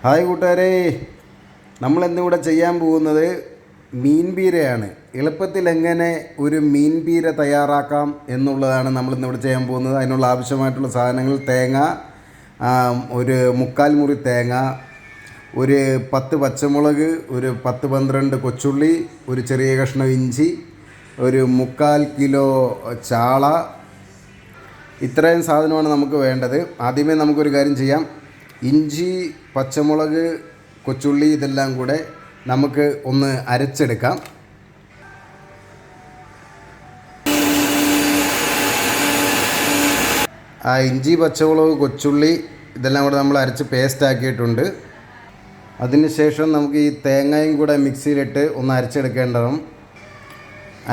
Hi കൂട്ടുകാരെ, നമ്മളിന്നിവിടെ ചെയ്യാൻ പോകുന്നത് മീൻ പീരയാണ്. എളുപ്പത്തിൽ എങ്ങനെ ഒരു മീൻ പീര തയ്യാറാക്കാം എന്നുള്ളതാണ് നമ്മളിന്നിവിടെ ചെയ്യാൻ പോകുന്നത്. അതിനുള്ള ആവശ്യമായിട്ടുള്ള സാധനങ്ങൾ: തേങ്ങ, ഒരു 3/4 മുറി തേങ്ങ, ഒരു 10 പച്ചമുളക്, ഒരു 10-12 കൊച്ചുള്ളി, ഒരു ചെറിയ കഷ്ണം ഇഞ്ചി, ഒരു 3/4 കിലോ ചാള. ഇത്രയും സാധനമാണ് നമുക്ക് വേണ്ടത്. ആദ്യമേ നമുക്കൊരു കാര്യം ചെയ്യാം. ഇഞ്ചി, പച്ചമുളക്, കൊച്ചുള്ളി ഇതെല്ലാം കൂടെ നമുക്ക് ഒന്ന് അരച്ചെടുക്കാം. ആ ഇഞ്ചി, പച്ചമുളക്, കൊച്ചുള്ളി ഇതെല്ലാം കൂടെ നമ്മൾ അരച്ച് പേസ്റ്റ് ആക്കിയിട്ടുണ്ട്. അതിനുശേഷം നമുക്ക് ഈ തേങ്ങയും കൂടെ മിക്സിയിലിട്ട് ഒന്ന് അരച്ചെടുക്കേണ്ടതും.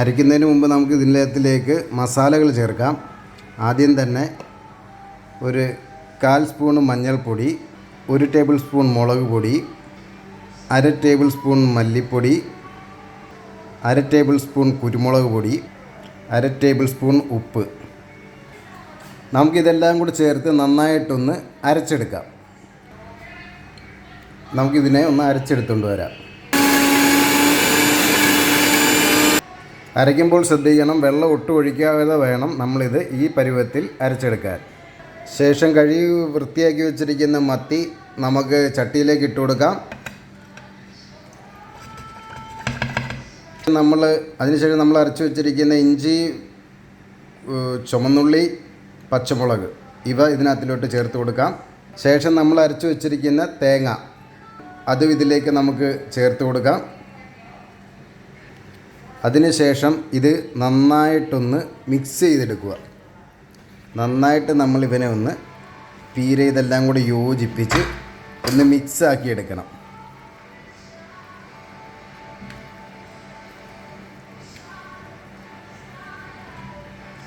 അരയ്ക്കുന്നതിന് മുമ്പ് നമുക്ക് ഇതിലേക്ക് മസാലകൾ ചേർക്കാം. ആദ്യം തന്നെ ഒരു 1/4 സ്പൂൺ മഞ്ഞൾപ്പൊടി, 1 ടേബിൾ സ്പൂൺ മുളക് പൊടി, 1/2 ടേബിൾ സ്പൂൺ മല്ലിപ്പൊടി, 1/2 ടേബിൾ സ്പൂൺ കുരുമുളക് പൊടി, 1/2 ടേബിൾ സ്പൂൺ ഉപ്പ്. നമുക്കിതെല്ലാം കൂടി ചേർത്ത് നന്നായിട്ടൊന്ന് അരച്ചെടുക്കാം. നമുക്കിതിനെ ഒന്ന് അരച്ചെടുത്തുകൊണ്ട് വരാം. അരയ്ക്കുമ്പോൾ ശ്രദ്ധിക്കണം, വെള്ളം ഒട്ടും ഒഴിക്കാതെ വേണം നമ്മളിത് ഈ പരുവത്തിൽ അരച്ചെടുക്കാൻ. ശേഷം കഴുകി വൃത്തിയാക്കി വെച്ചിരിക്കുന്ന മത്തി നമുക്ക് ചട്ടിയിലേക്ക് ഇട്ട് കൊടുക്കാം. അതിനുശേഷം നമ്മൾ അരച്ച് വെച്ചിരിക്കുന്ന ഇഞ്ചി, ചുമന്നുള്ളി, പച്ചമുളക് ഇവ ഇതിനകത്തിലോട്ട് ചേർത്ത് കൊടുക്കാം. ശേഷം നമ്മൾ അരച്ച് വെച്ചിരിക്കുന്ന തേങ്ങ അതും ഇതിലേക്ക് നമുക്ക് ചേർത്ത് കൊടുക്കാം. അതിനുശേഷം ഇത് നന്നായിട്ടൊന്ന് മിക്സ് ചെയ്തെടുക്കുക. നന്നായിട്ട് നമ്മൾ ഇവനെ ഒന്ന് പീര ഇതെല്ലാം കൂടി യോജിപ്പിച്ച് ഒന്ന് മിക്സാക്കി എടുക്കണം.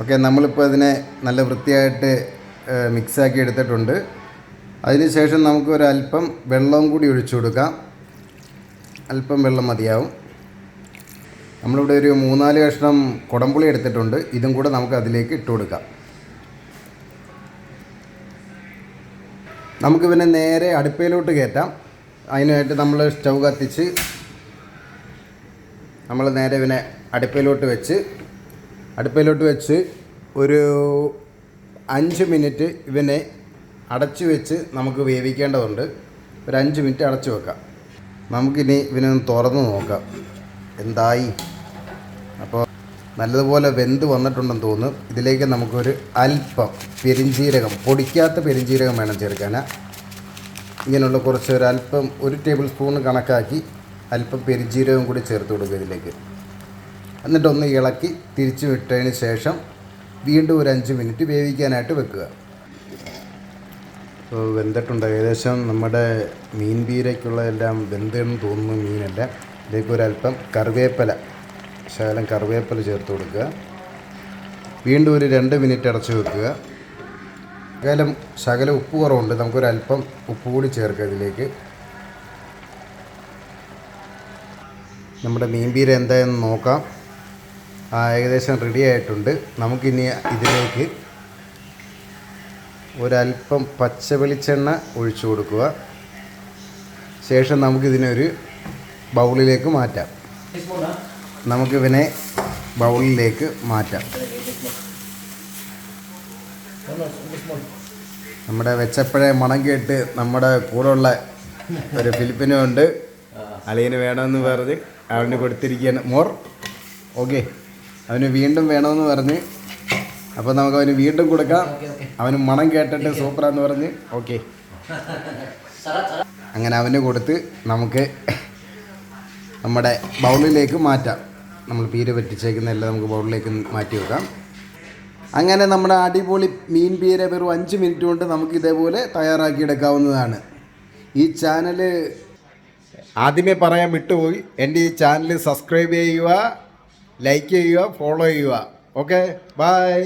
ഓക്കെ, നമ്മളിപ്പോൾ ഇതിനെ നല്ല വൃത്തിയായിട്ട് മിക്സാക്കി എടുത്തിട്ടുണ്ട്. അതിനുശേഷം നമുക്ക് ഒരല്പം വെള്ളവും കൂടി ഒഴിച്ചു കൊടുക്കാം. അല്പം വെള്ളം മതിയാവും. നമ്മളിവിടെ ഒരു 3-4 കഷ്ണം കുടംപുളി എടുത്തിട്ടുണ്ട്. ഇതും കൂടെ നമുക്ക് അതിലേക്ക് ഇട്ട് കൊടുക്കാം. നമുക്ക് പിന്നെ നേരെ അടുപ്പയിലോട്ട് കയറ്റാം. അതിനായിട്ട് നമ്മൾ സ്റ്റൗ കത്തിച്ച് നമ്മൾ നേരെ പിന്നെ അടുപ്പയിലോട്ട് വെച്ച് ഒരു 5 മിനിറ്റ് ഇവനെ അടച്ചു വെച്ച് നമുക്ക് വേവിക്കേണ്ടതുണ്ട്. ഒരു 5 മിനിറ്റ് അടച്ചു വെക്കാം. നമുക്കിനി ഇവനൊന്ന് തുറന്ന് നോക്കാം എന്തായി. അപ്പോൾ നല്ലതുപോലെ വെന്ത് വന്നിട്ടുണ്ടെന്ന് തോന്നുന്നു. ഇതിലേക്ക് നമുക്കൊരു അല്പം പെരിഞ്ജീരകം, പൊടിക്കാത്ത പെരിഞ്ജീരകം വേണം ചേർക്കാൻ. ഇങ്ങനെയുള്ള ഒരല്പം 1 ടേബിൾ സ്പൂൺ കണക്കാക്കി അല്പം പെരിഞ്ജീരകം കൂടി ചേർത്ത് കൊടുക്കുക ഇതിലേക്ക്. എന്നിട്ടൊന്ന് ഇളക്കി തിരിച്ചു വിട്ടതിന് ശേഷം വീണ്ടും ഒരു 5 മിനിറ്റ് വേവിക്കാനായിട്ട് വെക്കുക. വെന്തിട്ടുണ്ട് ഏകദേശം. നമ്മുടെ മീൻ പീരയ്ക്കുള്ള എല്ലാം വെന്തെന്ന് തോന്നുന്നു മീനെല്ലാം. ഇതിലേക്ക് ഒരല്പം ശകലം കറിവേപ്പില ചേർത്ത് കൊടുക്കുക. വീണ്ടും ഒരു 2 മിനിറ്റ് അടച്ചു വെക്കുക. ശകലം ഉപ്പ് കുറവുണ്ട്, നമുക്കൊരല്പം ഉപ്പ് കൂടി ചേർക്കുക ഇതിലേക്ക്. നമ്മുടെ മീൻ പീര എന്തായെന്ന് നോക്കാം. ഏകദേശം റെഡി ആയിട്ടുണ്ട്. നമുക്കിനി ഇതിലേക്ക് ഒരല്പം പച്ച വെളിച്ചെണ്ണ ഒഴിച്ചു കൊടുക്കുക. ശേഷം നമുക്കിതിനൊരു ബൗളിലേക്ക് മാറ്റാം. നമുക്കിവനെ ബൗളിലേക്ക് മാറ്റാം. നമ്മുടെ വെച്ചപ്പോഴേ മണം കേട്ട് നമ്മുടെ കൂടെയുള്ള ഒരു ഫിലിപ്പിനുണ്ട്. അളിയന് വേണമെന്ന് പറഞ്ഞ് അവന് കൊടുത്തിരിക്കുകയാണ്. ഓക്കെ, അവന് വീണ്ടും വേണമെന്ന് പറഞ്ഞ്, അപ്പോൾ നമുക്കവന് വീണ്ടും കൊടുക്കാം. അവന് മണം കേട്ടിട്ട് സൂപ്പറാന്ന് പറഞ്ഞ് ഓക്കെ, അങ്ങനെ അവന് കൊടുത്ത് നമുക്ക് നമ്മുടെ ബൗളിലേക്ക് മാറ്റാം. നമ്മൾ പീര പറ്റിച്ചേക്കുന്നതെല്ലാം നമുക്ക് ബൗളിലേക്ക് മാറ്റി വെക്കാം. അങ്ങനെ നമ്മുടെ അടിപൊളി മീൻ പീര വെറും 5 മിനിറ്റ് കൊണ്ട് നമുക്ക് ഇതേപോലെ തയ്യാറാക്കിയെടുക്കാവുന്നതാണ്. ഈ ചാനൽ ആദ്യമേ പറയാൻ വിട്ടുപോയി. എൻ്റെ ഈ ചാനൽ സബ്സ്ക്രൈബ് ചെയ്യുക, ലൈക്ക് ചെയ്യുക, ഫോളോ ചെയ്യുക. Okay, by.